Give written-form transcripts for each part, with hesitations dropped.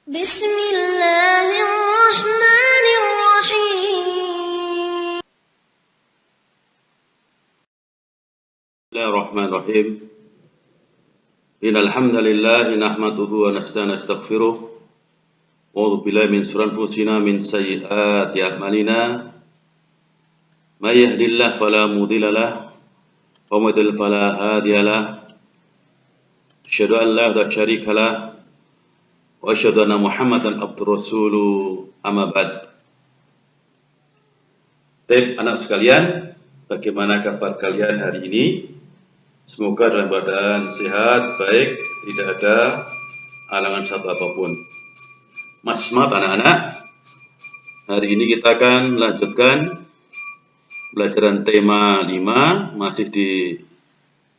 Bismillahirrahmanirrahim. Bismillahirrahmanirrahim. Innal hamdalillah nahmaduhu wa nastaghfiruh wa a'udzu billahi min shururi anfusina min sayyiati a'malina. May yahdihillahu fala mudilla lahu wa may yudlil fala hadiya lahu. Asyhadu an la ilaha syarika lahu wa asyhadu anna Muhammadan abduhu rasuluhu amma ba'd. Anak sekalian, bagaimana kabar kalian hari ini? Semoga dalam keadaan sehat, baik, tidak ada halangan satu apapun. Masih semangat anak-anak. Hari ini kita akan melanjutkan pelajaran tema 5, masih di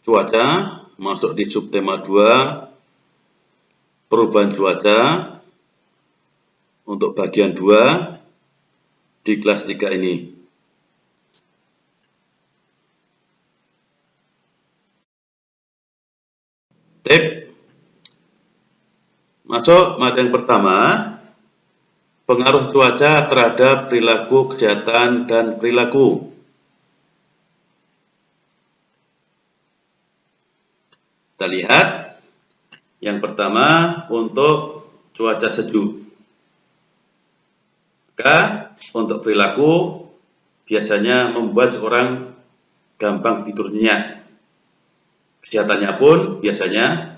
cuaca, masuk di subtema 2, perubahan cuaca, untuk bagian 2 di kelas 3 ini. Masuk materi yang pertama, pengaruh cuaca terhadap perilaku kesehatan dan perilaku. Kita lihat yang pertama untuk cuaca sejuk. Maka untuk perilaku biasanya membuat seorang gampang tidur nyenyak. Kesehatannya pun biasanya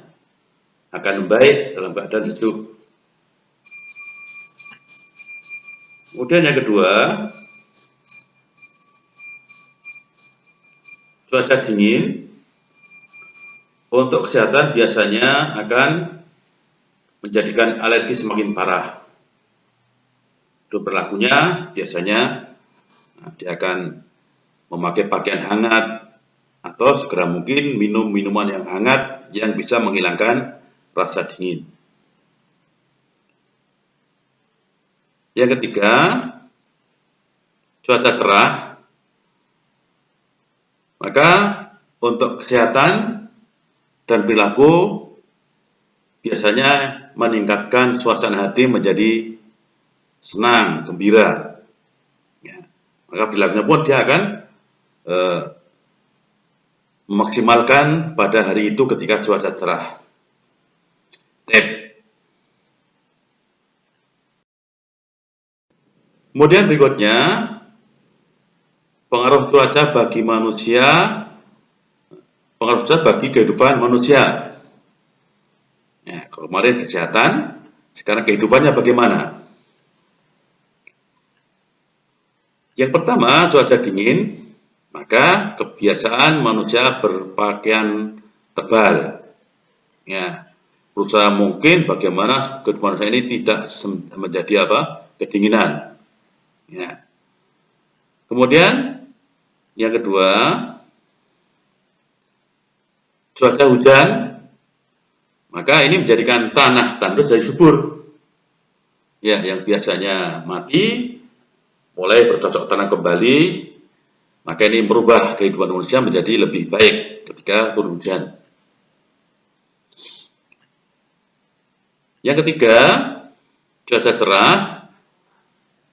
akan membaik dalam keadaan sejuk. Kemudian yang kedua, cuaca dingin untuk kesehatan biasanya akan menjadikan alergi semakin parah. Itu berlakunya biasanya dia akan memakai pakaian hangat atau segera mungkin minum minuman yang hangat yang bisa menghilangkan rasa dingin. Yang ketiga, cuaca cerah. Maka untuk kesehatan dan perilaku biasanya meningkatkan suasana hati menjadi senang, gembira. Ya, maka perilakunya pun dia akan memaksimalkan pada hari itu ketika cuaca cerah. Kemudian berikutnya, pengaruh cuaca bagi manusia, pengaruh cuaca bagi kehidupan manusia. Ya, kalau kemarin kesehatan, sekarang kehidupannya bagaimana? Yang pertama, cuaca dingin, maka kebiasaan manusia berpakaian tebal. Ya, berusaha mungkin bagaimana kehidupan manusia ini tidak menjadi kedinginan. Ya. Kemudian yang kedua, cuaca hujan, maka ini menjadikan tanah tandus jadi subur. Ya, yang biasanya mati mulai bercocok tanam kembali, maka ini merubah kehidupan manusia menjadi lebih baik ketika turun hujan. Yang ketiga, cuaca cerah.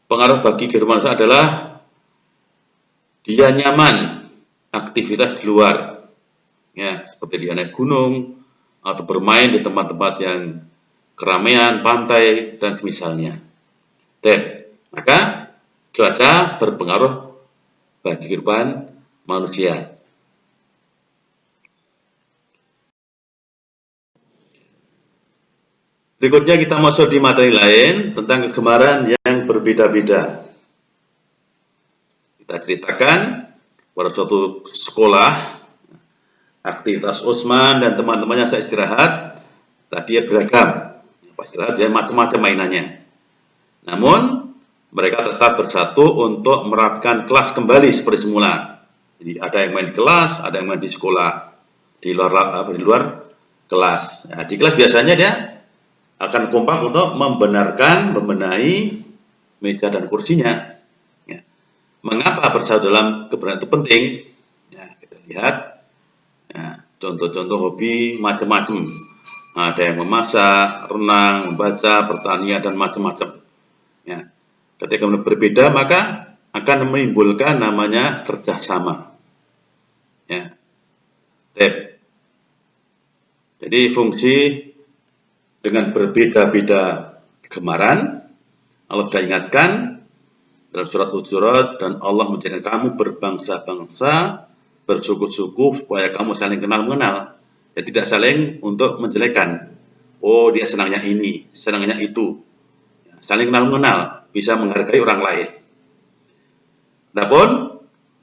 Pengaruh bagi kehidupan manusia adalah dia nyaman aktivitas di luar, ya, seperti di naik gunung atau bermain di tempat-tempat yang keramaian, pantai dan semisalnya. Maka cuaca berpengaruh bagi kehidupan manusia. Berikutnya kita masuk di materi lain tentang kegemaran yang berbeda-beda. Kita ceritakan pada suatu sekolah, aktivitas Utsman dan teman-temannya saat istirahat, tadi beragam. Pas istirahat dia macam-macam mainannya. Namun mereka tetap bersatu untuk merapikan kelas kembali seperti semula. Jadi ada yang main di kelas, ada yang main di sekolah, di luar kelas. Nah, di kelas biasanya dia akan kompak untuk membenahi meja dan kursinya. Ya. Mengapa bersatu dalam kebenaran itu penting? Ya, kita lihat contoh-contoh hobi macam-macam. Ada yang memasak, renang, membaca, pertanian, dan macam-macam. Ya. Ketika berbeda, maka akan menimbulkan namanya kerjasama. Ya. Jadi fungsi dengan berbeda-beda kegemaran, Allah sudah ingatkan dalam surat Hujurat, dan Allah menjadikan kamu berbangsa-bangsa, bersuku-suku, supaya kamu saling kenal mengenal. Ya, tidak saling untuk menjelekkan. Oh, dia senangnya ini, senangnya itu. Ya, saling kenal mengenal, bisa menghargai orang lain. Adapun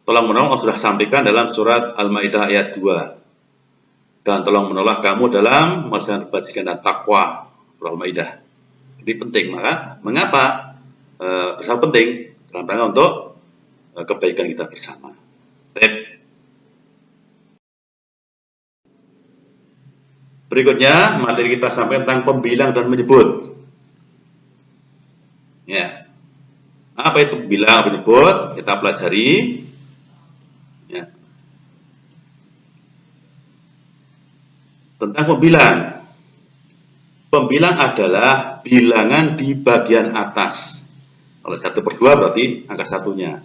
tolong menolong Allah sudah sampaikan dalam surat Al-Maidah ayat 2. Dan tolong menolong kamu dalam melaksanakan kebajikan dan takwa. Surah Al-Maidah. Jadi penting. Maka mengapa sangat penting dalam rangka untuk kebaikan kita bersama. Berikutnya materi kita sampai tentang pembilang dan menyebut. Ya. Apa itu pembilang dan menyebut? Kita pelajari. Ya. Tentang pembilang. Pembilang adalah bilangan di bagian atas. Kalau 1/2 berarti angka satunya.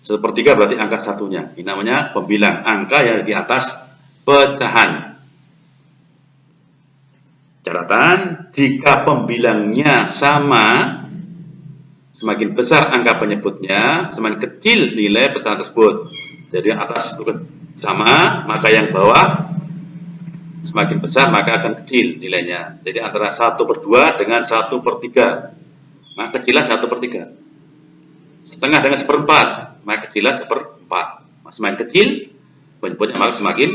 1/3 berarti angka satunya. Ini namanya pembilang. Angka yang di atas pecahan. Catatan, jika pembilangnya sama, semakin besar angka penyebutnya, semakin kecil nilai pecahan tersebut. Jadi atas itu sama, maka yang bawah semakin besar maka akan kecil nilainya. Jadi antara 1/2 dengan 1/3, maka kecilan 1/3. Setengah dengan 1/4, maka kecilan 1/4. Semakin kecil penyebutnya maka semakin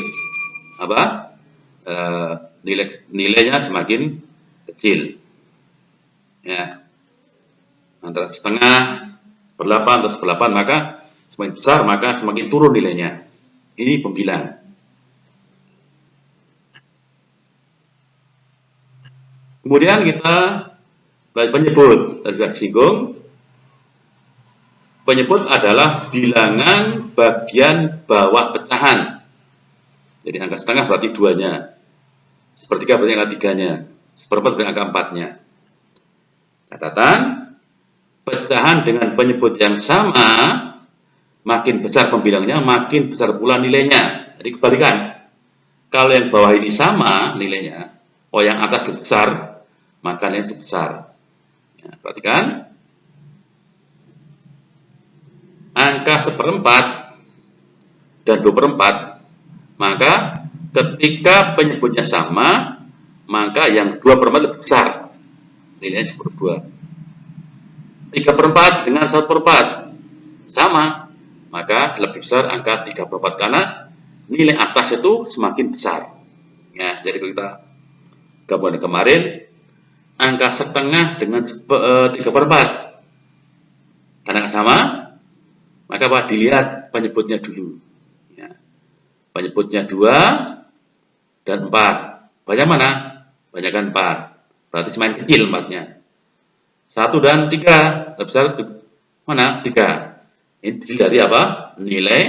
nilainya semakin kecil. Ya. Antara setengah, 1/8 atau 1/8, maka semakin besar maka semakin turun nilainya. Ini pembilang. Kemudian kita penyebut, tadi sudah disinggung. Penyebut adalah bilangan bagian bawah pecahan. Jadi angka setengah berarti 2-nya. 1/3 berarti angka 3-nya. 1/4 berarti angka 4-nya. Catatan, pecahan dengan penyebut yang sama, makin besar pembilangnya, makin besar pula nilainya. Jadi kebalikan. Kalau yang bawah ini sama nilainya, yang atas lebih besar, maka nilainya lebih besar. Ya, perhatikan. Angka 1/4 dan 2/4, maka ketika penyebutnya sama, maka yang 2/4 lebih besar. Nilainya 1/2. 3/4 dengan 1/4 sama, maka lebih besar angka 3/4 karena nilai atas itu semakin besar. Ya, jadi kalau kita gabungan kemarin, angka setengah dengan 3/4 karena sama, maka apa? Dilihat penyebutnya dulu. Ya. Penyebutnya 2 dan 4. Banyak mana? Banyakan 4. Berarti semakin kecil 4-nya. 1 dan 3. Lebih besar mana? 3. Ini dari apa? Nilai.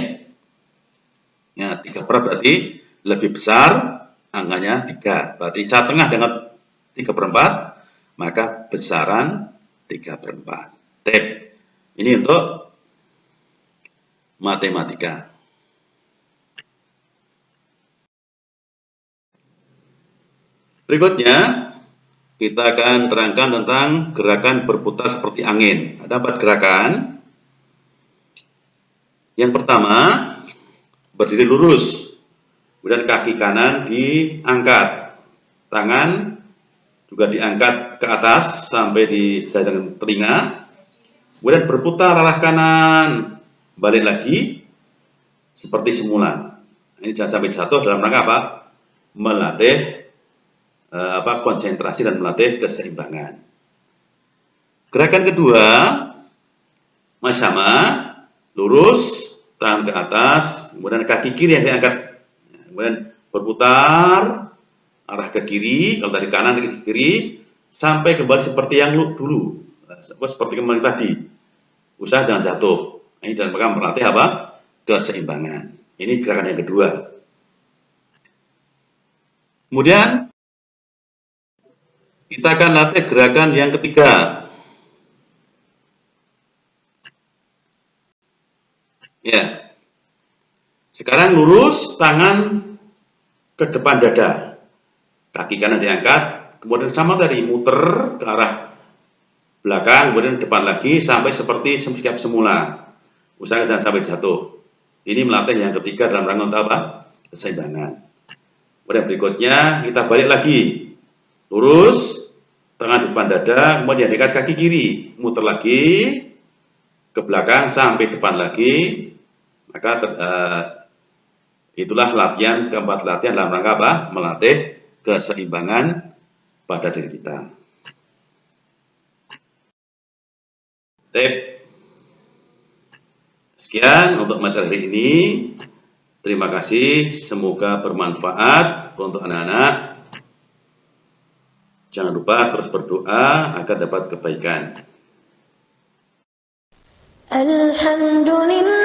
Ya, 3/4 berarti lebih besar angkanya 3. Berarti 1/2 dengan 3/4, maka besaran 3/4. Ini untuk matematika. Berikutnya, kita akan terangkan tentang gerakan berputar seperti angin. Ada 4 gerakan. Yang pertama, berdiri lurus. Kemudian kaki kanan diangkat. Tangan juga diangkat ke atas sampai di sejajar telinga. Kemudian berputar arah kanan. Balik lagi seperti semula. Ini jangan sampai jatuh dalam rangka apa? Melatih konsentrasi dan melatih keseimbangan. Gerakan kedua masih sama, lurus, tangan ke atas, kemudian kaki kiri yang diangkat, kemudian berputar arah ke kiri, kalau dari kanan ke kiri, sampai kembali seperti yang dulu, seperti kembali tadi. Usaha jangan jatuh. Ini dalam rangka melatih apa? Keseimbangan. Ini gerakan yang kedua. Kemudian Kita akan latih gerakan yang ketiga. Ya. Sekarang lurus tangan ke depan dada. Kaki kanan diangkat, kemudian sama tadi muter ke arah belakang, kemudian depan lagi sampai seperti sikap semula. Usahakan jangan sampai jatuh. Ini melatih yang ketiga dalam rangka untuk apa? Keseimbangan. Kemudian berikutnya kita balik lagi. Lurus, tangan di depan dada, kemudian dekat kaki kiri, muter lagi ke belakang sampai depan lagi. Maka itulah latihan keempat latihan dalam rangka apa? Melatih keseimbangan pada diri kita. Tip. Sekian untuk materi hari ini. Terima kasih, semoga bermanfaat untuk anak-anak. Jangan lupa terus berdoa agar dapat kebaikan. Alhamdulillah.